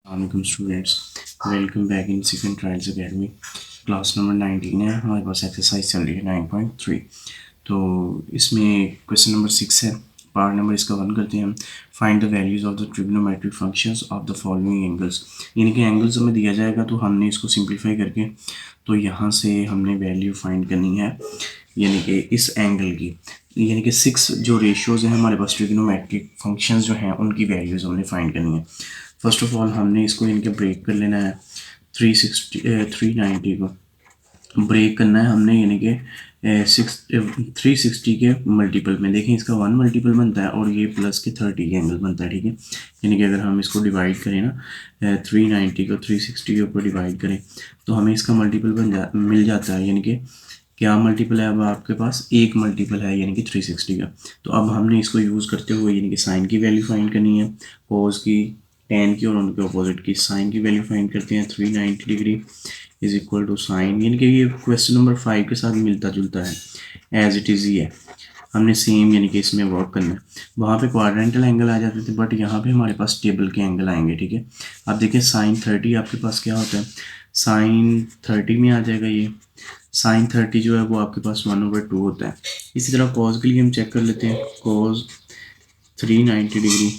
वालेकुम students, welcome back in second trials academy. Class number 19 है, हमारे पास एक्सरसाइज चल रही है 9.3। तो इसमें क्वेश्चन नंबर 6 है, पार्ट नंबर इसका 1 करते हैं हम। Find the values of the trigonometric functions of the following angles. यानी कि एंगल्स हमें दिया जाएगा तो हमने इसको सिंप्लीफाई करके तो यहाँ से हमने वैल्यू फाइंड करनी है, यानी कि इस एंगल की, यानी कि 6 जो रेशियोज़ हैं हमारे पास ट्रिग्नोमेट्रिक फंक्शंस जो हैं उनकी वैल्यूज़ हमने फाइंड करनी है। फर्स्ट ऑफ ऑल हमने इसको इनके ब्रेक कर लेना है। 390 को ब्रेक करना है हमने, यानी कि 360 के मल्टीपल में। देखें, इसका 1 मल्टीपल बनता है और ये प्लस के 30 के एंगल बनता है, ठीक है। यानी कि अगर हम इसको डिवाइड करें ना, 390 को 360 के ऊपर डिवाइड करें तो हमें इसका मल्टीपल मिल जाता है। यानी कि क्या मल्टीपल है अब आपके पास? एक मल्टीपल है, यानी कि 360 का। तो अब हमने इसको यूज़ करते हुए यानी कि साइन की वैल्यू फाइंड करनी है, कोस की, टेन की और उनके अपोजिट की। साइन की वैल्यू फाइंड करते हैं। 390 degree is equal to sine, यानी कि ये क्वेश्चन नंबर 5 के साथ मिलता जुलता है, एज इट इज़ ही है। हमने सेम यानी कि इसमें वर्क करना है। वहाँ पे क्वाड्रेंटल एंगल आ जाते थे, बट यहाँ पे हमारे पास टेबल के एंगल आएंगे, ठीक है। अब देखिए साइन 30 आपके पास क्या होता है, साइन 30 में आ जाएगा ये। साइन 30 जो है वो आपके पास 1/2 होता है। इसी तरह कॉज के लिए हम चेक कर लेते हैं। कॉज 390 डिग्री,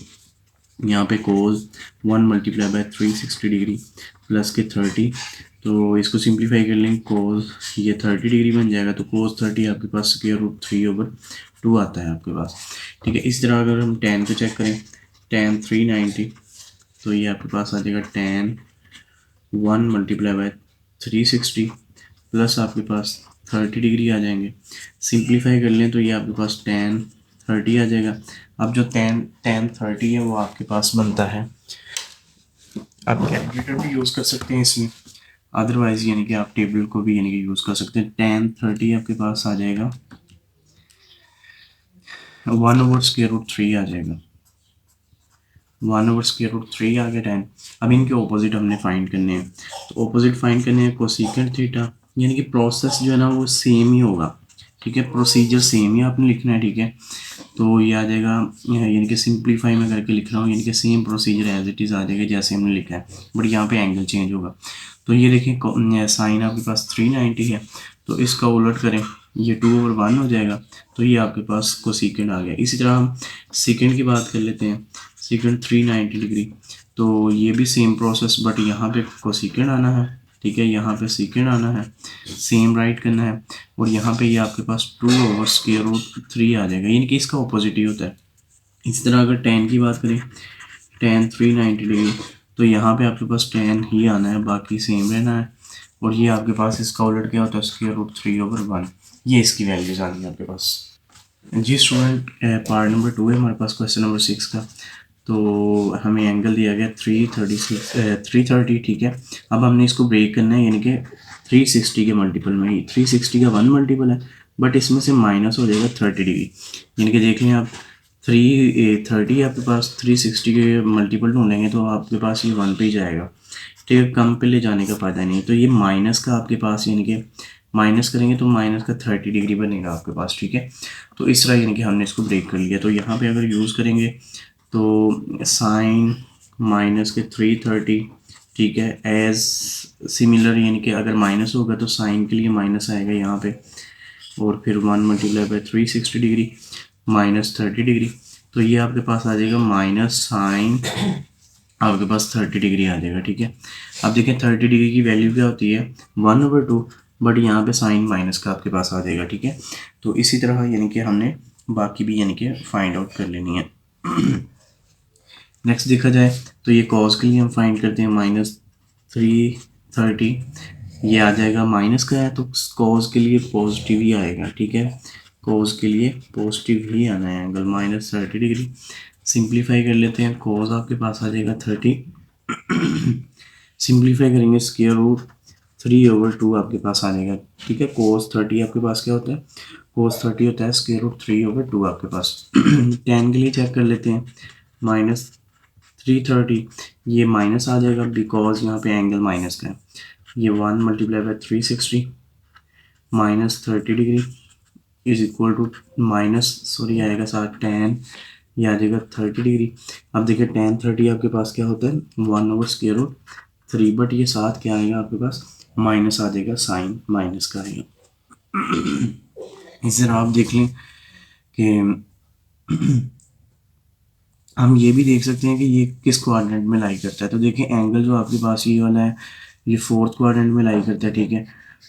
यहाँ पे कोज 1 मल्टीप्लाई बाय 360 डिग्री प्लस के 30, तो इसको सिंप्लीफाई कर लेंगे। कोज ये 30 डिग्री बन जाएगा, तो कोज 30 आपके पास √3/2 आता है आपके पास, ठीक है। इस तरह अगर हम टेन को चेक करें, टेन 390, तो ये आपके पास आ जाएगा टेन 1 मल्टीप्लाई बाय 360 प्लस आपके पास 30 डिग्री आ जाएंगे। सिंप्लीफाई कर लें तो ये आपके पास टेन 30 आ जाएगा। अब जो टेन 30 है वो आपके पास बनता है, आप कैलकुलेटर भी यूज़ कर सकते हैं इसमें, अदरवाइज यानी कि आप टेबल को भी यानी कि यूज़ कर सकते हैं। टेन 30 आपके पास आ जाएगा 1/√3 आ जाएगा। 1/√3 आ गया टेन। अब इनके ऑपोजिट हमने फाइंड करने हैं, तो ऑपोजिट फाइंड करने हैं कोसेकेंट थीटा, यानी कि प्रोसेस जो है ना वो सेम ही होगा, ठीक है। प्रोसीजर सेम ही आपने लिखना है, ठीक है। तो ये आ जाएगा, यानी कि सिंप्लीफाई में करके लिख रहा हूँ, यानी कि same procedure as it is आ जाएगा जैसे हमने लिखा है, बट यहाँ पे एंगल चेंज होगा। तो ये देखिए साइन आपके पास 390 है, तो इसका उलट करें, ये 2/1 हो जाएगा, तो ये आपके पास कोसेकेंट आ गया। इसी तरह हम सेकेंड की बात कर लेते हैं। सेकेंड 390 डिग्री, तो ये भी सेम प्रोसेस, बट यहाँ पे कोसेकेंट आना है, ठीक है। यहाँ पे सेकेंड आना है, सेम राइट करना है, और यहाँ पे ये आपके पास 2/√3 आ जाएगा, यानी कि इसका ऑपोजिट ही होता है। इसी तरह अगर टेन की बात करें, टेन 390 डिग्री, तो यहाँ पे आपके पास टेन ही आना है, बाकी सेम रहना है, और ये आपके पास इसका उलट क्या होता है, √3/1। ये इसकी वैल्यूज आनी है आपके पास। जी स्टूडेंट, पार्ट नंबर 2 है हमारे पास क्वेश्चन नंबर 6 का। तो हमें एंगल दिया गया 330, ठीक है। अब हमने इसको ब्रेक करना है, यानी कि 360 के मल्टीपल में। ही 360 का 1 मल्टीपल है, बट इसमें से माइनस हो जाएगा 30 डिग्री, यानी कि देख लें आप 330 आपके पास 360 के मल्टीपल ढूंढेंगे तो आपके पास ये 1 पे ही जाएगा, ठीक है। कम पे ले जाने का फ़ायदा नहीं है, तो ये माइनस का आपके पास, यानी कि माइनस करेंगे तो माइनस का 30 डिग्री बनेगा आपके पास, ठीक है। तो इस तरह यानी कि हमने इसको ब्रेक कर लिया। तो यहाँ पे अगर यूज़ करेंगे तो साइन माइनस के 330, ठीक है, एज सिमिलर, यानी कि अगर माइनस होगा तो साइन के लिए माइनस आएगा यहाँ पे, और फिर 1 multiply by 360 degree minus 30 degree, तो ये आपके पास आ जाएगा माइनस साइन आपके पास 30 डिग्री आ जाएगा, ठीक है। अब देखें 30 डिग्री की वैल्यू क्या होती है, 1/2, बट यहाँ पे साइन माइनस का आपके पास आ जाएगा, ठीक है। तो इसी तरह यानी कि हमने बाकी भी यानी कि फाइंड आउट कर लेनी है। नेक्स्ट देखा जाए तो ये कॉस के लिए हम फाइंड करते हैं, -330, ये आ जाएगा माइनस का है, तो कॉस के लिए पॉजिटिव ही आएगा, ठीक है। कॉस के लिए पॉजिटिव ही आना है एंगल -30 डिग्री। सिंप्लीफाई कर लेते हैं, कॉस आपके पास आ जाएगा 30, सिंप्लीफाई करेंगे √3/2 आपके पास आ जाएगा, ठीक है। कोस 30 आपके पास क्या होता है, कोस 30 होता है √3/2 आपके पास। टेन के लिए चेक कर लेते हैं, -330, ये माइनस आ जाएगा बिकॉज यहाँ पे एंगल माइनस का है। ये 1 multiply by 360 -30 degree is equal to minus, sorry आएगा साथ टेन ये आ जाएगा 30 डिग्री। अब देखिए tan 30 आपके पास क्या होता है 1/√3, बट ये साथ क्या आएगा आपके पास माइनस आ जाएगा, साइन माइनस का आएगा। इस तरह आप देख लें कि हम ये भी देख सकते हैं कि ये किस क्वाड्रेंट में लाई करता है। तो देखिए एंगल जो आपके पास ये वाला है ये फोर्थ क्वाड्रेंट में लाई करता है, ठीक है,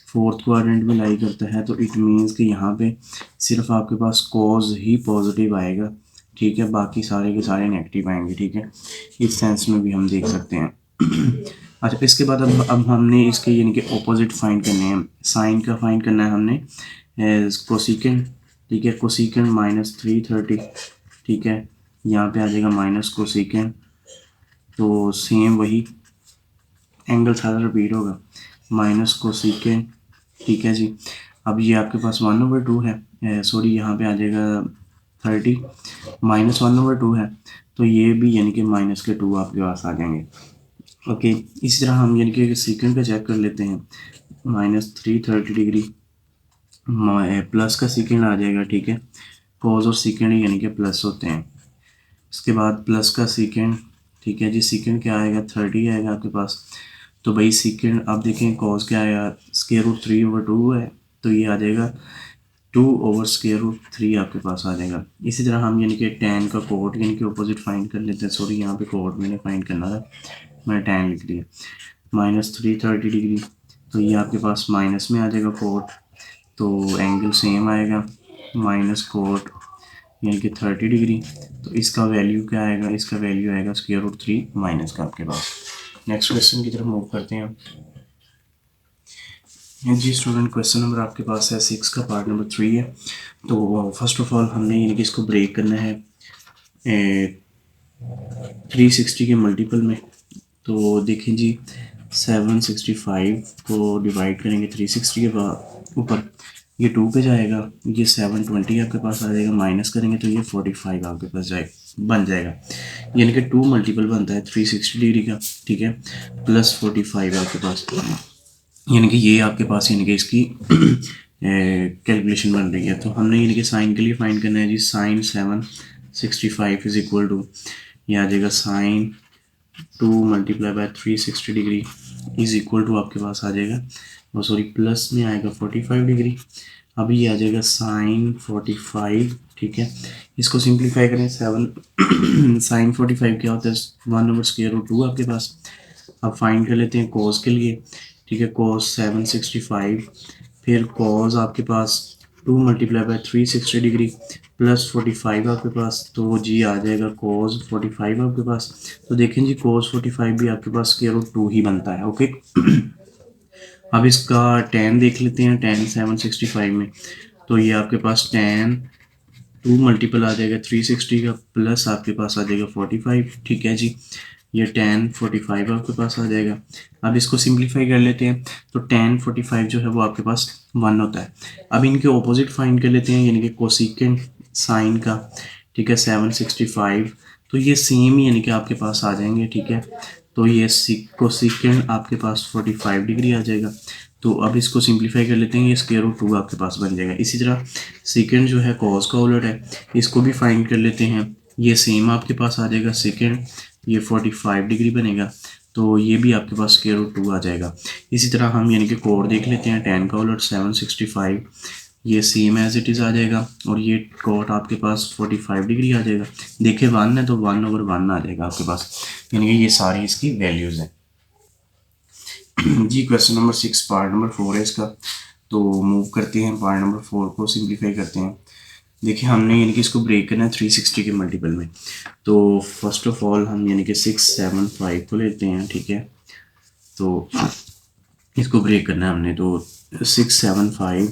फोर्थ क्वाड्रेंट में लाई करता है। तो इट मीन्स कि यहाँ पे सिर्फ आपके पास कॉज ही पॉजिटिव आएगा, ठीक है, बाकी सारे के सारे नेगेटिव आएंगे, ठीक है, इस सेंस में भी हम देख सकते हैं। अच्छा, इसके बाद अब हमने इसके यानी कि ऑपोजिट फाइंड करने हैं। साइन का फाइंड करना है हमने कोसिकेंट, ठीक है, कोसिकेंट -330, ठीक है, यहाँ पे आ जाएगा माइनस कोसिकेंट, तो सेम वही एंगल सारा रिपीट होगा, माइनस कोसिकेंट, ठीक है जी। अब ये आपके पास 1/2 है, सॉरी यहाँ पे आ जाएगा 30 -1/2 है, तो ये भी यानी कि -2 आपके पास आ जाएंगे। ओके, इसी तरह हम यानी कि सीकेंट का चेक कर लेते हैं। -330 डिग्री प्लस का सीकेंड आ जाएगा, ठीक है, कॉज और सीकेंड यानी कि प्लस होते हैं। इसके बाद प्लस का सीकेंड, ठीक है जी, सीकेंड क्या आएगा 30 आएगा आपके पास। तो भाई सीकेंड आप देखें कॉज क्या आएगा √3/2 है, तो ये आ जाएगा 2/√3 आपके पास आ जाएगा। इसी तरह हम यानी कि tan का कोड यानी कि अपोजिट फाइंड कर लेते हैं। सॉरी यहाँ पे कोड मैंने फाइंड करना था, मैंने tan लिख दिया। -330 डिग्री, तो ये आपके पास माइनस में आ जाएगा कोड, तो एंगल सेम आएगा माइनस कोड यानी कि 30 डिग्री। तो इसका वैल्यू क्या आएगा, इसका वैल्यू आएगा √3 माइनस का आपके पास। नेक्स्ट क्वेश्चन की तरफ मूव करते हैं। जी स्टूडेंट, क्वेश्चन नंबर आपके पास है 6 का पार्ट नंबर 3 है। तो फर्स्ट ऑफ ऑल हमने यानी कि इसको ब्रेक करना है 360 के मल्टीपल में। तो देखें जी 765 को डिवाइड करेंगे 360 के ऊपर, ये 2 पे जाएगा, ये 720 आपके पास आ जाएगा, माइनस करेंगे तो ये 45 आपके पास बन जाएगा। यानी कि 2 मल्टीपल बनता है 360 डिग्री का, ठीक है, प्लस 45 आपके पास, यानी कि ये आपके पास यानी कि इसकी कैलकुलेशन बन रही है। तो हमने यानी कि साइन के लिए फाइंड करना है जी, साइन 765 इज इक्वल टू, ये आ जाएगा sine 2 × 360 degree is equal to आपके पास आ जाएगा, और सॉरी प्लस में आएगा 45 डिग्री। अभी ये आ जाएगा साइन 45, ठीक है, इसको सिंप्लीफाई करें 7 साइन 45 क्या होता है 1/√2 आपके पास। अब फाइंड कर लेते हैं कॉस के लिए, ठीक है, कॉस 765, फिर कॉस आपके पास 2 × 360 डिग्री प्लस 45 आपके पास, तो जी आ जाएगा cos 45 आपके पास। तो देखें जी cos 45 भी आपके पास √2 ही बनता है। ओके, अब इसका tan देख लेते हैं, tan 765 में, तो ये आपके पास tan 2 मल्टीपल आ जाएगा 360 का, प्लस आपके पास आ जाएगा 45, ठीक है जी, ये tan 45 आपके पास आ जाएगा। अब इसको सिंप्लीफाई कर लेते हैं, तो tan 45 जो है वो आपके पास 1 होता है। अब इनके ऑपोजिट फाइंड कर लेते हैं, यानी कि कोसिकेंट साइन का, ठीक है, 765, तो ये सेम ही यानी कि आपके पास आ जाएंगे, ठीक है, तो ये कोसिकेंट आपके पास 45 डिग्री आ जाएगा। तो अब इसको सिंप्लीफाई कर लेते हैं, ये √2 आपके पास बन जाएगा। इसी तरह सेकेंड जो है कॉस का उलट है, इसको भी फाइंड कर लेते हैं, ये सेम आपके पास आ जाएगा सेकेंड, ये 45 डिग्री बनेगा, तो ये भी आपके पास √2 आ जाएगा। इसी तरह हम यानी कि कोड देख लेते हैं, tan का उलट 765, ये सेम एज इट इज़ आ जाएगा, और ये कोट आपके पास 45 डिग्री आ जाएगा। देखिए 1 है तो 1/1 आ जाएगा आपके पास, यानी कि ये सारी इसकी वैल्यूज़ हैं। जी क्वेश्चन नंबर 6 पार्ट नंबर 4 है इसका। तो मूव करते हैं, पार्ट नंबर 4 को सिंप्लीफाई करते हैं। देखिए हमने यानी कि इसको ब्रेक करना है 360 के मल्टीपल में। तो फर्स्ट ऑफ ऑल हम यानी कि 675 को लेते हैं, ठीक है, तो इसको ब्रेक करना है हमने, तो 675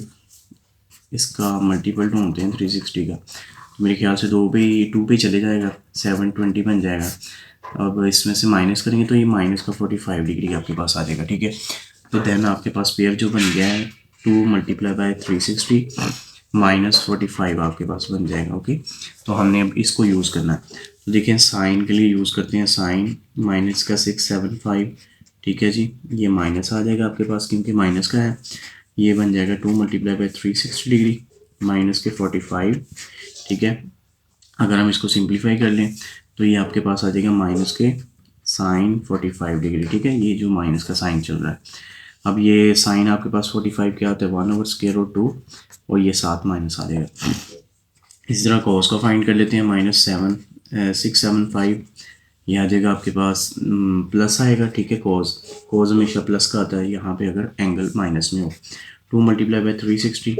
इसका मल्टीपल ढूंढते हैं 360 का, तो मेरे ख्याल से 2 पे चले जाएगा, 720 बन जाएगा। अब इसमें से माइनस करेंगे तो ये माइनस का 45 डिग्री आपके पास आ जाएगा, ठीक है। तो देन आपके पास पेयर जो बन गया है 2 × 360 -45 आपके पास बन जाएगा। ओके, तो हमने अब इसको यूज़ करना है। तो देखिए साइन के लिए यूज़ करते हैं, साइन माइनस का 675, ठीक है जी, ये माइनस आ जाएगा आपके पास क्योंकि माइनस का है, ये बन जाएगा 2 × 360 डिग्री माइनस के 45, ठीक है। अगर हम इसको सिंप्लीफाई कर लें तो ये आपके पास आ जाएगा माइनस के साइन 45 डिग्री, ठीक है। ये जो माइनस का साइन चल रहा है, अब ये साइन आपके पास 45 क्या होता है 1/√2 और ये 7 माइनस आ जाएगा। इसी तरह कॉस का फाइंड कर लेते हैं, -675 ये आ जाएगा आपके पास प्लस आएगा, ठीक है। कॉस हमेशा प्लस का आता है यहाँ पे अगर एंगल माइनस में हो। 2 × 360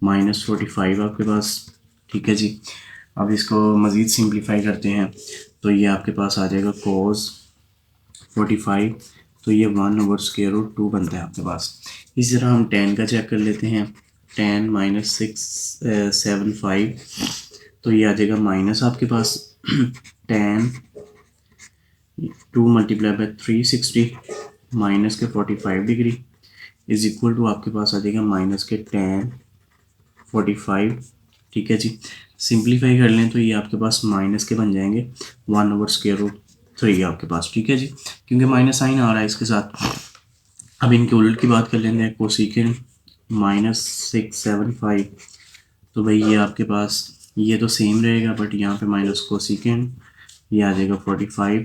-45 आपके पास, ठीक है जी। अब इसको मज़ीद सिंप्लीफाई करते हैं तो ये आपके पास आ जाएगा cos 45, तो ये 1/√2 बनता है आपके पास। इसी तरह हम tan का चेक कर लेते हैं, tan -675 तो ये आ जाएगा माइनस आपके पास tan 2 × 360 माइनस के 45 डिग्री इज इक्वल टू आपके पास आ जाएगा माइनस के tan 45, ठीक है जी। सिंप्लीफाई कर लें तो ये आपके पास माइनस के बन जाएंगे 1/√3 आपके पास, ठीक है जी, क्योंकि माइनस साइन आ रहा है इसके साथ। अब इनके उलट की बात कर लेते हैं, कोसेकेंट -675 तो भाई ये आपके पास ये तो सेम रहेगा बट यहाँ पे माइनस कोसेकेंट ये आ जाएगा 45,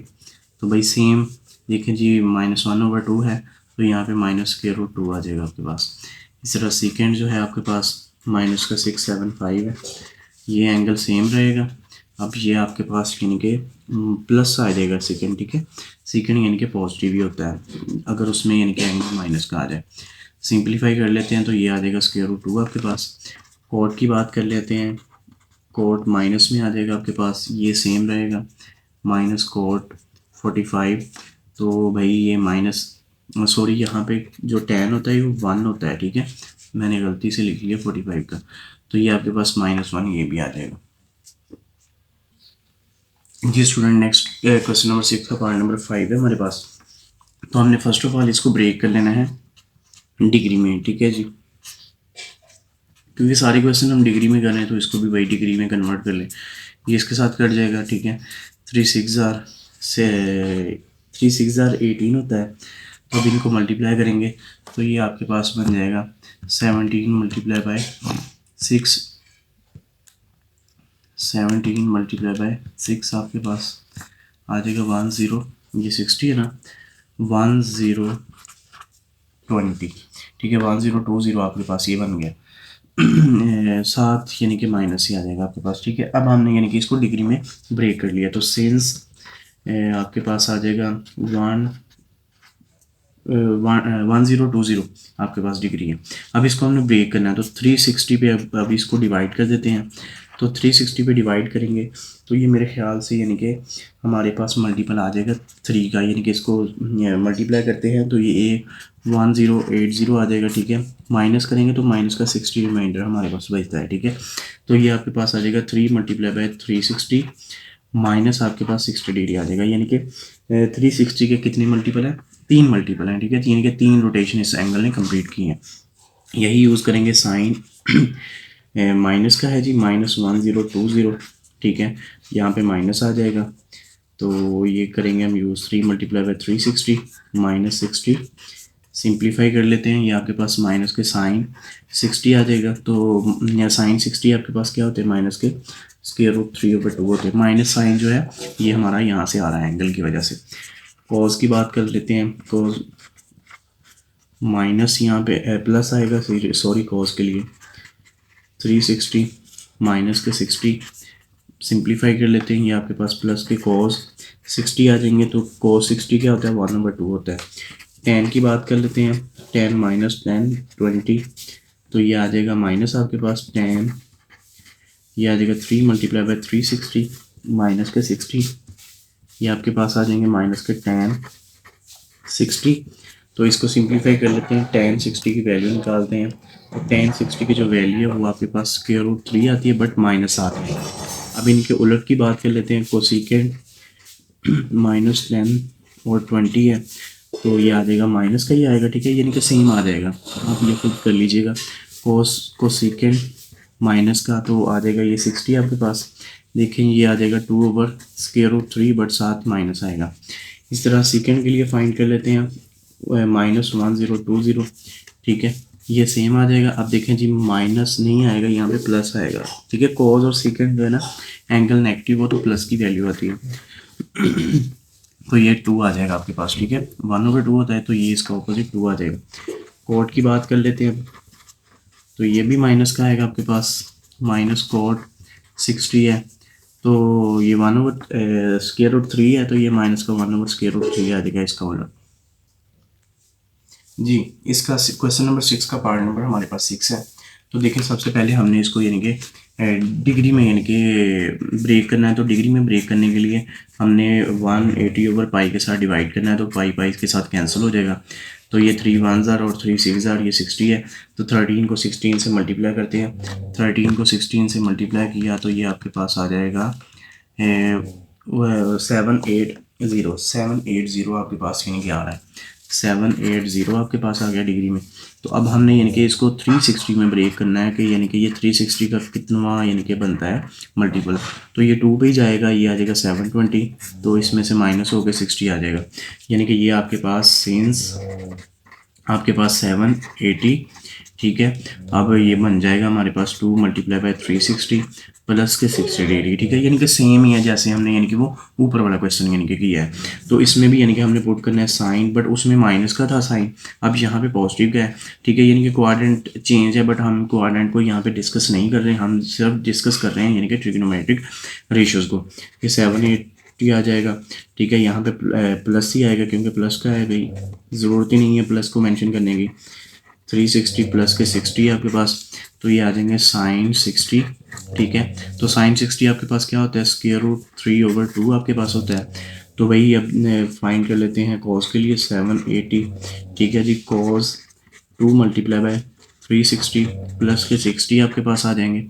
तो भाई सेम देखें जी -1/2 है तो यहाँ पे -√2 आ जाएगा आपके पास। इस तरह सेकेंड जो है आपके पास माइनस का 675 है, ये एंगल सेम रहेगा। अब ये आपके पास यानी कि प्लस आ जाएगा सेकेंड, ठीक है। सेकेंड यानी कि पॉजिटिव ही होता है अगर उसमें यानी कि एंगल माइनस का आ जाए। सिंप्लीफाई कर लेते हैं तो ये आ जाएगा √2 आपके पास। कोट की बात कर लेते हैं, कोट माइनस में आ जाएगा आपके पास, ये सेम रहेगा माइनस कोट 45, तो भाई ये माइनस सॉरी यहाँ पे जो tan होता है वो 1 होता है, ठीक है, मैंने गलती से लिख लिया 45 का, तो ये आपके पास -1 ये भी आ जाएगा जी। स्टूडेंट नेक्स्ट क्वेश्चन नंबर 6 का पार्ट नंबर 5 है हमारे पास। तो हमने फर्स्ट ऑफ ऑल इसको ब्रेक कर लेना है डिग्री में, ठीक है जी, क्योंकि सारे क्वेश्चन हम डिग्री में कर रहे हैं तो इसको भी वही डिग्री में कन्वर्ट कर लें। ये इसके साथ कट जाएगा, ठीक है। 3 6 18 होता है, तो अब इनको मल्टीप्लाई करेंगे तो ये आपके पास बन जाएगा 17 × 6 17 × 6 आपके पास आ जाएगा 10, ये 60 है ना, 1020, ठीक है। 1020 आपके पास ये बन गया 7 यानी कि माइनस ही आ जाएगा आपके पास, ठीक है। अब हमने यानी कि इसको डिग्री में ब्रेक कर लिया तो सेंस आपके पास आ जाएगा 1020 आपके पास डिग्री है। अब इसको हमने ब्रेक करना है तो 360 पे अब इसको डिवाइड कर देते हैं, तो 360 पे डिवाइड करेंगे तो ये मेरे ख्याल से यानी कि हमारे पास मल्टीपल आ जाएगा 3 का, यानी कि इसको मल्टीप्लाई करते हैं तो ये 1080 आ जाएगा, ठीक है। माइनस करेंगे तो माइनस का 60 रिमाइंडर हमारे पास बचता है, ठीक है। तो ये आपके पास आ जाएगा 3 × 360 माइनस आपके पास 60 डिग्री आ जाएगा, यानी कि 360 के कितने मल्टीपल है, 3 मल्टीपल हैं, ठीक है। यानी कि 3 रोटेशन इस एंगल ने कंप्लीट की हैं। यही यूज़ करेंगे साइन माइनस का है जी -1020, ठीक है, यहाँ पे माइनस आ जाएगा तो ये करेंगे हम यूज़ 3 × 360 -60 सिंप्लीफाई कर लेते हैं, ये आपके पास माइनस के साइन 60 आ जाएगा, तो या साइन 60 आपके पास क्या होते हैं माइनस के √3/2 होते हैं। माइनस साइन जो है ये हमारा यहाँ से आ रहा है एंगल की वजह से। कॉस की बात कर लेते हैं, कॉस माइनस यहाँ पे प्लस आएगा, सॉरी कॉस के लिए 360 माइनस के 60 सिंप्लीफाई कर लेते हैं, ये आपके पास प्लस के कॉस 60 आ जाएंगे, तो कॉस 60 क्या होता है 1/2 होता है। tan की बात कर लेते हैं, tan -10 20 तो ये आ जाएगा माइनस आपके पास tan, ये आ जाएगा 3 × 360 माइनस के 60, ये आपके पास आ जाएंगे माइनस के tan 60, तो इसको सिंप्लीफाई कर लेते हैं, tan 60 की वैल्यू निकालते हैं, तो tan 60 की जो वैल्यू है वो आपके पास √3 आती है बट माइनस आती है। अब इनके उलट की बात कर लेते हैं, कोसेकेंट -10 और 20 है तो ये आ जाएगा माइनस का ही आएगा, ठीक है, यानी कि सेम आ जाएगा, आप ये खुद कर लीजिएगा। कोसेकेंट माइनस का तो आ जाएगा ये 60 आपके पास, देखें ये आ जाएगा 2/√3 बट साथ माइनस आएगा। इस तरह सेकेंड के लिए फाइंड कर लेते हैं -1020, ठीक है, ये सेम आ जाएगा। अब देखें जी माइनस नहीं आएगा, यहाँ पे प्लस आएगा, ठीक है। कॉज और सीकेंड जो है ना एंगल नेगेटिव हो तो प्लस की वैल्यू आती है। तो ये 2 आ जाएगा आपके पास, ठीक है। 1/2 होता है तो ये इसका ऑपोजिट 2 आ जाएगा। कॉट की बात कर लेते हैं, तो ये भी माइनस का आएगा आपके पास, माइनस कॉट 60 है तो ये 1/√3 है, तो ये माइनस का 1/√3 आ जाएगा इसका उलट। जी इसका क्वेश्चन नंबर 6 का पार्ट नंबर हमारे पास 6 है। तो देखिए सबसे पहले हमने इसको यानी कि डिग्री में यानी कि ब्रेक करना है। तो डिग्री में ब्रेक करने के लिए हमने 180/पाई के साथ डिवाइड करना है, तो पाई पाई के साथ कैंसिल हो जाएगा। तो ये 3 1s और 3 6s ये 60 है। तो 13 को 16 से मल्टीप्लाई करते हैं, 13 को 16 से मल्टीप्लाई किया तो ये आपके पास आ जाएगा 780 आपके पास यानी कि आ रहा है, 780 आपके पास आ गया डिग्री में। तो अब हमने यानी कि इसको 360 में ब्रेक करना है कि यानी कि ये 360 का कितना यानी कि बनता है मल्टीपल। तो ये 2 पे ही जाएगा, ये आ जाएगा 720, तो इसमें से माइनस होकर 60 आ जाएगा। यानी कि ये आपके पास सिंस आपके पास 780, ठीक है। अब ये बन जाएगा हमारे पास 2 × 360 प्लस के 60 डिग्री, ठीक है। यानी कि सेम ही है जैसे हमने यानी कि वो ऊपर वाला क्वेश्चन यानी कि किया है। तो इसमें भी यानी कि हमने पुट करना है साइन, बट उसमें माइनस का था साइन, अब यहाँ पे पॉजिटिव का है, ठीक है। यानी कि कोऑर्डिनेट चेंज है, बट हम कोऑर्डिनेट को यहाँ पे डिस्कस नहीं कर रहे हैं, हम सिर्फ डिस्कस कर रहे हैं यानी कि ट्रिग्नोमेट्रिक रेशियोज़ को। ये 780 आ जाएगा, ठीक है। यहाँ पे प्लस ही आएगा क्योंकि प्लस का है भाई, ज़रूरत ही नहीं है प्लस को मेंशन करने की। 360 प्लस के 60 है आपके पास, तो ये आ जाएंगे साइन 60, ठीक है। तो साइन 60 आपके पास क्या होता है, √3/2 आपके पास होता है। तो वही अब फाइंड कर लेते हैं कॉस के लिए 780, ठीक है जी। कॉस 2 × 360 प्लस के 60 आपके पास आ जाएंगे।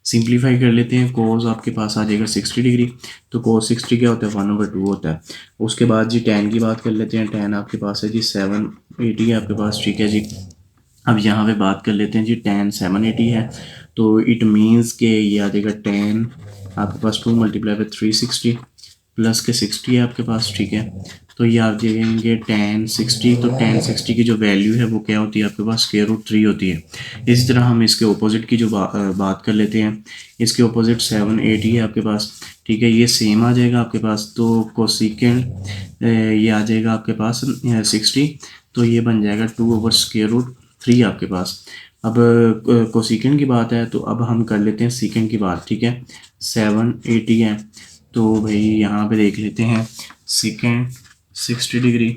सिंप्लीफाई कर लेते हैं, कोस आपके पास आ जाएगा 60 डिग्री, तो कोस 60 क्या होता है 1/2 होता है। उसके बाद जी tan की बात कर लेते हैं, tan आपके पास है जी 780 है आपके पास, ठीक है जी। अब यहाँ पे बात कर लेते हैं जी tan 780 है, तो इट मीन्स के ये आ जाएगा tan आपके पास 2 × 360 प्लस के 60 है आपके पास, ठीक है। तो ये आप देखेंगे tan 60, तो tan 60 की जो वैल्यू है वो क्या होती है आपके पास, √3 होती है। इसी तरह हम इसके ऑपोजिट की जो बात कर लेते हैं, इसके ऑपोजिट 780 है आपके पास, ठीक है। ये सेम आ जाएगा आपके पास, तो कोसिकेंड ये आ जाएगा आपके पास 60, तो ये बन जाएगा 2/√3 आपके पास। अब कोसिकेंड की बात है, तो अब हम कर लेते हैं सीकेंड की बात, ठीक है। 780 है, तो भाई यहाँ पे देख लेते हैं सीकेंड 60 डिग्री,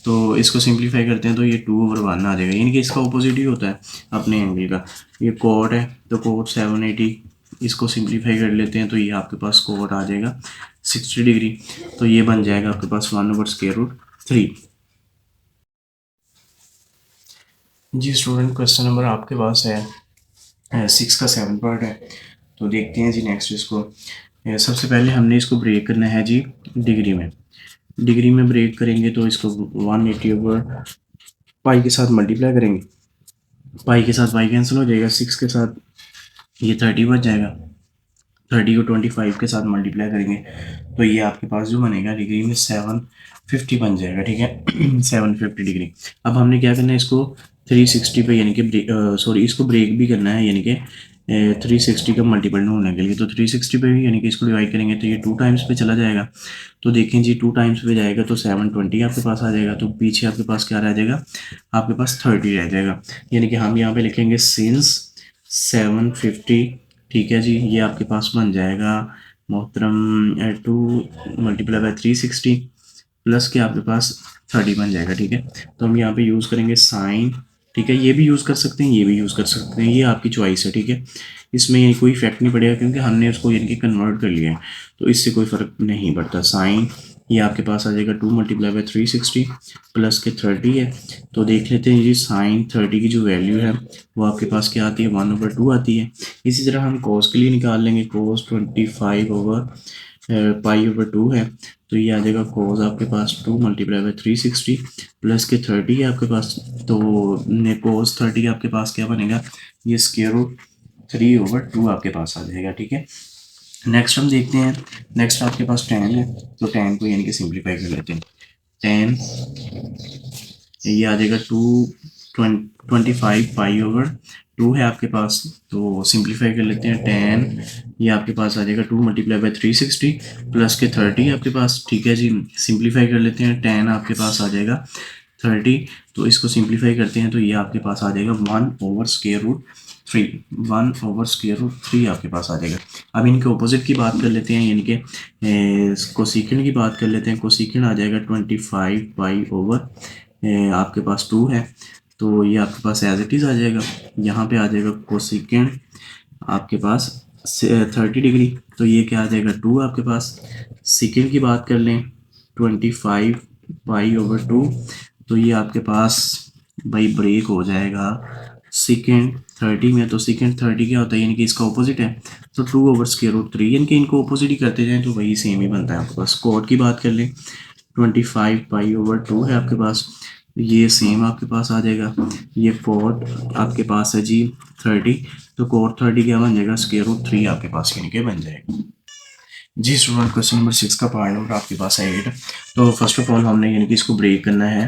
तो इसको सिंप्लीफाई करते हैं तो ये 2/1 आ जाएगा, यानी कि इसका ऑपोजिट ही होता है अपने एंगल का। ये कोट है तो कोट 780, इसको सिंप्लीफाई कर लेते हैं तो ये आपके पास कोट आ जाएगा 60 डिग्री, तो ये बन जाएगा आपके पास 1/√3। जी स्टूडेंट क्वेश्चन नंबर आपके पास है 6 का 7 पार्ट है। तो देखते हैं जी नेक्स्ट इसको। सबसे पहले हमने इसको ब्रेक करना है जी डिग्री में। डिग्री में ब्रेक करेंगे तो इसको 180/पाई के साथ मल्टीप्लाई करेंगे, पाई के साथ पाई कैंसिल हो जाएगा, 6 के साथ ये 30 बच जाएगा, 30 को 25 के साथ मल्टीप्लाई करेंगे तो ये आपके पास जो बनेगा डिग्री में 750 बन जाएगा, ठीक है। 750 डिग्री। अब हमने क्या करना है, इसको 360 पे यानी कि सॉरी इसको ब्रेक भी करना है, यानी कि 360 का मल्टीपल होने के लिए। तो 360 पे भी यानी कि इसको डिवाइड करेंगे तो ये 2 टाइम्स पे चला जाएगा। तो देखें जी 2 टाइम्स पे जाएगा तो 720 आपके पास आ जाएगा, तो पीछे आपके पास क्या रह जाएगा, आपके पास 30 रह जाएगा। यानी कि हम यहाँ पे लिखेंगे सिंस 750, ठीक है जी। ये आपके पास बन जाएगा मोहतरम 2 × 360 प्लस के आपके पास 30 बन जाएगा, ठीक है। तो हम यहाँ पे यूज़ करेंगे साइन, ठीक है। ये भी यूज़ कर सकते हैं, ये भी यूज़ कर सकते हैं, ये आपकी चॉइस है, ठीक है। इसमें ये कोई इफेक्ट नहीं पड़ेगा क्योंकि हमने उसको यानी कि कन्वर्ट कर लिया है, तो इससे कोई फ़र्क नहीं पड़ता। साइन ये आपके पास आ जाएगा 2 × 360 प्लस के 30 है। तो देख लेते हैं जी साइन 30 की जो वैल्यू है वो आपके पास क्या आती है 1/2 आती है। इसी तरह हम कॉस के लिए निकाल लेंगे, कॉस 25/पाई/2 है, तो ये आ जाएगा कॉस आपके पास 2 × 360 प्लस के 30 है आपके पास, तो कॉस 30 आपके पास क्या बनेगा, ये √3/2 आपके पास आ जाएगा, ठीक है। नेक्स्ट हम देखते हैं, नेक्स्ट आपके पास tan है, तो tan को यानी कि सिंप्लीफाई कर लेते हैं। tan ये आ जाएगा 2 25 पाई/2 है आपके पास, तो सिंप्लीफाई कर लेते हैं। 10 ये आपके पास आ जाएगा 2 मल्टीप्लाई बाई 360 प्लस के 30 आपके पास, ठीक है जी। सिंप्लीफाई कर लेते हैं, 10 आपके पास आ जाएगा 30, तो इसको सिंप्लीफाई करते हैं तो ये आपके पास आ जाएगा 1/√3, 1/√3 आपके पास आ जाएगा। अब इनके ऑपोजिट की बात कर लेते हैं, यानी कि कोसिकेंड की बात कर लेते हैं। कोसिकेंड आ जाएगा 25 पाई/, आपके पास 2 है, तो ये आपके पास एज इट इज़ आ जाएगा। यहाँ पे आ जाएगा कोसिकेंड आपके पास 30 डिग्री, तो ये क्या आ जाएगा 2 आपके पास। सेकेंड की बात कर लें 25 पाई/2, तो ये आपके पास भाई ब्रेक हो जाएगा सेकेंड 30 में। तो सेकेंड 30 क्या होता है, यानी कि इसका ऑपोजिट है, तो 2/√3, यानी कि इनको ऑपोजिट ही करते जाएं तो वही सेम ही बनता है आपके पास। कोड की बात कर लें 25 पाई/2 है आपके पास, ये सेम आपके पास आ जाएगा। ये कोड आपके पास है जी 30, तो कोड 30 क्या बन जाएगा, √3 आपके पास यानी कि बन जाएगा जी। स्टूडेंट क्वेश्चन नंबर 6 का पार्ट नंबर आपके पास है 8। तो फर्स्ट ऑफ ऑल हमने यानी कि इसको ब्रेक करना है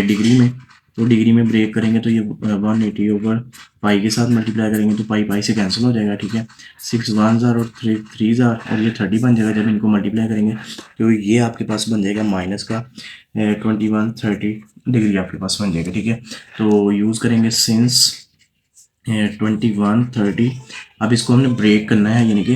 डिग्री में, तो डिग्री में ब्रेक करेंगे तो ये 180/पाई के साथ मल्टीप्लाई करेंगे तो पाई पाई से कैंसिल हो जाएगा, ठीक है। 6 1 और 3 3 और ये 30 बन जाएगा। जब इनको मल्टीप्लाई करेंगे तो ये आपके पास बन जाएगा माइनस का 21 30 डिग्री आपके पास बन जाएगा, ठीक है। तो यूज़ करेंगे सिंस 21 30। अब इसको हमने ब्रेक करना है यानी कि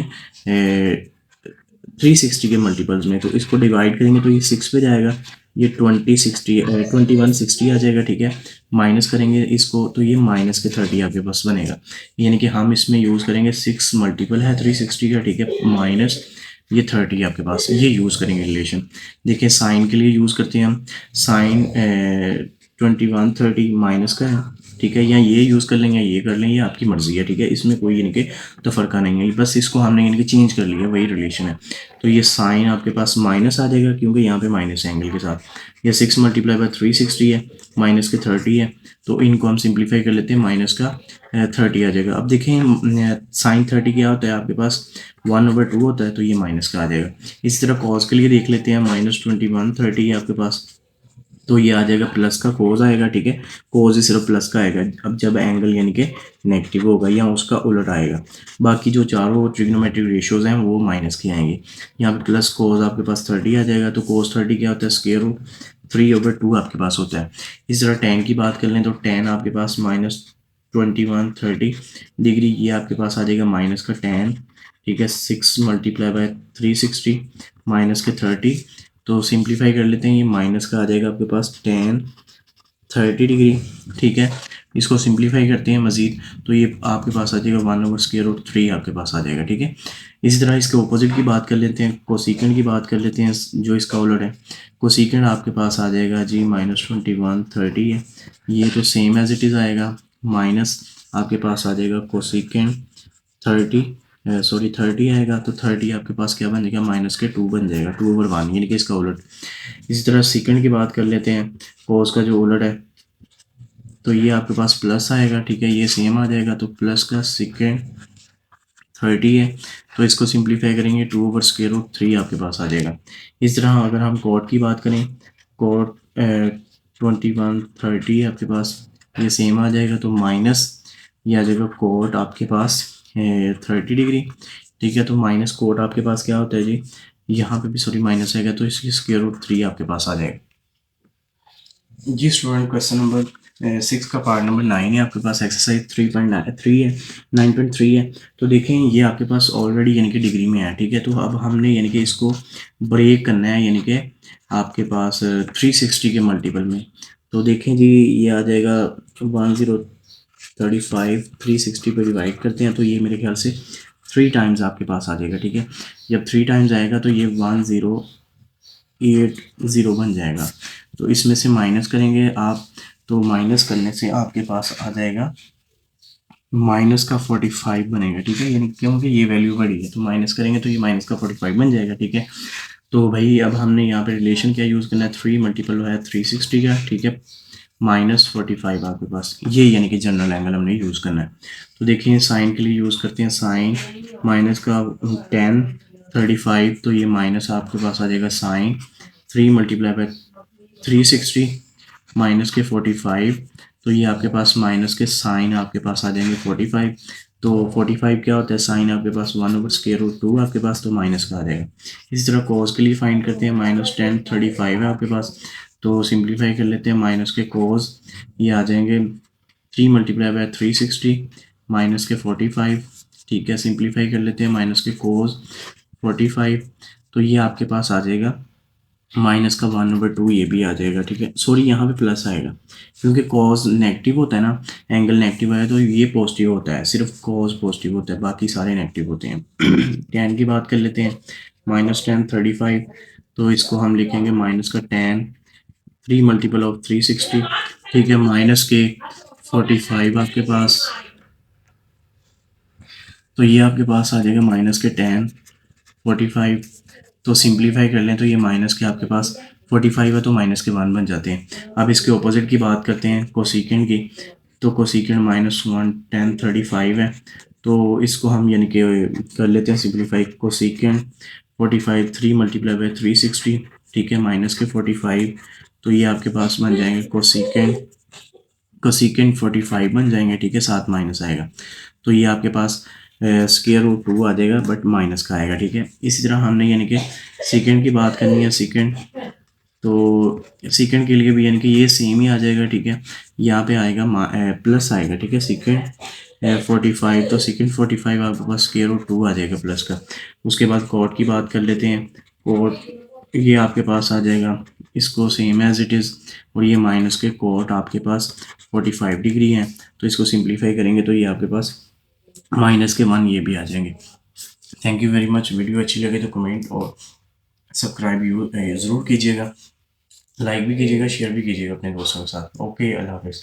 360 के मल्टीपल्स में, तो इसको डिवाइड करेंगे तो ये 6 पे जाएगा, ये 2160 आ जाएगा, ठीक है। माइनस करेंगे इसको तो ये माइनस के 30 आपके पास बनेगा, यानी कि हम इसमें यूज़ करेंगे 6 मल्टीपल है 360 का, ठीक है, माइनस ये 30 आपके पास, ये यूज़ करेंगे रिलेशन। देखिए साइन के लिए यूज़ करते हैं हम, साइन 21 30 माइनस का है, ठीक है, या ये यूज़ कर लेंगे या ये कर लेंगे, आपकी मर्ज़ी है, ठीक है। इसमें कोई यानी कि तफरका नहीं है, बस इसको हमने यानी कि चेंज कर लिया, वही रिलेशन है। तो ये साइन आपके पास माइनस आ जाएगा क्योंकि यहाँ पे माइनस है एंगल के साथ। ये 6 मल्टीप्लाई बाई 360 है, माइनस के 30 है, तो इनको हम सिंप्लीफाई कर लेते हैं, माइनस का 30 आ जाएगा। अब देखें साइन 30 क्या होता है आपके पास 1/2 होता है, तो ये माइनस का आ जाएगा। इसी तरह कॉस के लिए देख लेते हैं, -21 30 है आपके पास, तो ये आ जाएगा प्लस का कोज आएगा, ठीक है। कोज ही सिर्फ प्लस का आएगा अब जब एंगल यानी कि नेगेटिव होगा या उसका उलट आएगा। बाकी जो चारों ट्रिग्नोमेट्रिक रेशियोज हैं वो माइनस के आएंगे। यहाँ पे प्लस कोज आपके पास 30 आ जाएगा, तो कोज 30 क्या होता है, √3/2 आपके पास होता है। इस तरह टेन की बात कर लें तो टेन आपके पास -21 30 डिग्री, ये आपके पास आ जाएगा माइनस का 10, ठीक है। 6 मल्टीप्लाई बाय 360 माइनस के 30, तो सिंप्लीफाई कर लेते हैं, ये माइनस का आ जाएगा आपके पास 10 30 डिग्री, ठीक है। इसको सिंप्लीफाई करते हैं मज़ीद, तो ये आपके पास आ जाएगा 1/√3 आपके पास आ जाएगा, ठीक है। इसी तरह इसके ऑपोजिट की बात कर लेते हैं, कोसिकेंड की बात कर लेते हैं, जो इसका उलट है। कोसिकेंड आपके पास आ जाएगा जी -21 30 है, ये तो सेम एज इट इज़ आएगा, माइनस आपके पास आ जाएगा कोसिकेंड 30 आएगा, तो 30 आपके पास क्या बन जाएगा, माइनस के 2 बन जाएगा, 2/1 यानी कि इसका उलट। इसी तरह सेकंड की बात कर लेते हैं, कोस का जो उलट है, तो ये आपके पास प्लस आएगा, ठीक है, ये सेम आ जाएगा, तो प्लस का सेकंड 30 है, तो इसको सिंप्लीफाई करेंगे 2/√3 आपके पास आ जाएगा। इस तरह अगर हम कॉट की बात करें, कॉट 21 30 आपके पास, ये सेम आ जाएगा, तो माइनस ये आ जाएगा कोट आपके पास 30 डिग्री, ठीक है। तो माइनस कोट आपके पास क्या होता है जी, यहाँ पे भी सॉरी माइनस आएगा, तो इसकी √3 आपके पास आ जाएगा जी। स्टूडेंट क्वेश्चन नंबर 6 का पार्ट नंबर 9 है आपके पास, एक्सरसाइज 3.3 है 9.3 है। तो देखें ये आपके पास ऑलरेडी यानी कि डिग्री में है, ठीक है। तो अब हमने यानी कि इसको ब्रेक करना है यानी कि आपके पास 360 के मल्टीपल में। तो देखें जी ये आ जाएगा 1035 360 पे डिवाइड करते हैं, तो ये मेरे ख्याल से 3 टाइम्स आपके पास आ जाएगा, ठीक है। जब 3 टाइम्स आएगा तो ये 1080 बन जाएगा, तो इसमें से माइनस करेंगे आप, तो माइनस करने से आपके पास आ जाएगा माइनस का 45 बनेगा, ठीक है, यानी क्योंकि ये वैल्यू बड़ी है तो माइनस करेंगे तो ये माइनस का 45 बन जाएगा, ठीक है। तो भाई अब हमने यहाँ पे रिलेशन क्या यूज़ करना है, 3 मल्टीपल है 360 का, ठीक है, -45 आपके पास, ये यानी कि जनरल एंगल हमने यूज़ करना है। तो देखिए साइन के लिए यूज़ करते हैं, साइन माइनस का 10 35, तो ये माइनस आपके पास आ जाएगा साइन 3 मल्टीप्लाई बाय 360 माइनस के 45, तो ये आपके पास माइनस के साइन आपके पास आ जाएंगे 45। तो 45 क्या होता है, साइन आपके पास 1/√2 आपके पास, तो माइनस का आ जाएगा। इसी तरह कॉस के लिए फाइंड करते हैं, -10 35 है आपके पास, तो सिंप्लीफाई कर लेते हैं, माइनस के कॉस ये आ जाएंगे 3 × 360 माइनस के 45। ठीक है, सिंप्लीफाई कर लेते हैं, माइनस के कोस 45, तो ये आपके पास आ जाएगा माइनस का 1/2, ये भी आ जाएगा। ठीक है, सॉरी यहाँ पे प्लस आएगा क्योंकि कॉस नेगेटिव होता है ना, एंगल नेगेटिव है तो ये पॉजिटिव होता है, सिर्फ कॉस पॉजिटिव होता है, बाकी सारे नेगेटिव होते हैं। टेन की बात कर लेते हैं, -10 35, तो इसको हम लिखेंगे माइनस का 10 3 × 360। ठीक है, माइनस के 45 आपके पास, तो ये आपके पास आ जाएगा माइनस के 10 45। तो सिंप्लीफाई कर लें तो ये माइनस के आपके पास 45 है, तो माइनस के 1 बन जाते हैं। अब इसके ऑपोजिट की बात करते हैं, कोसिकेंड की। तो कोसिकेंड -1 10 35 है, तो इसको हम यानी कि कर लेते हैं सिंप्लीफाई। कोसिकेंड 45 3 × 360। ठीक है, माइनस के 45, तो ये आपके पास बन जाएंगे कोसिकेंड 45 बन जाएंगे। ठीक है, साथ माइनस आएगा, तो ये आपके पास स्क्वायर रूट 2 आ जाएगा, बट माइनस का आएगा। ठीक है, इसी तरह हमने यानी कि सेकंड की बात करनी है, सेकंड। तो सेकंड के लिए भी यानी कि ये सेम ही आ जाएगा। ठीक है, यहाँ पे आएगा प्लस आएगा। ठीक है, सेकंड 45, तो सेकंड 45 आपके पास स्क्वायर रूट 2 आ जाएगा प्लस का। उसके बाद कॉट की बात कर लेते हैं, कॉट ये आपके पास आ जाएगा, इसको सेम एज इट इज़, और ये माइनस के कॉट आपके पास 45 डिग्री है, तो इसको सिंप्लीफाई करेंगे तो ये आपके पास -1 ये भी आ जाएंगे। Thank you very much. Video अच्छी लगे तो कमेंट और सब्सक्राइब ज़रूर कीजिएगा, लाइक भी कीजिएगा, शेयर भी कीजिएगा अपने दोस्तों के साथ। ओके, अल्लाह हाफिज़।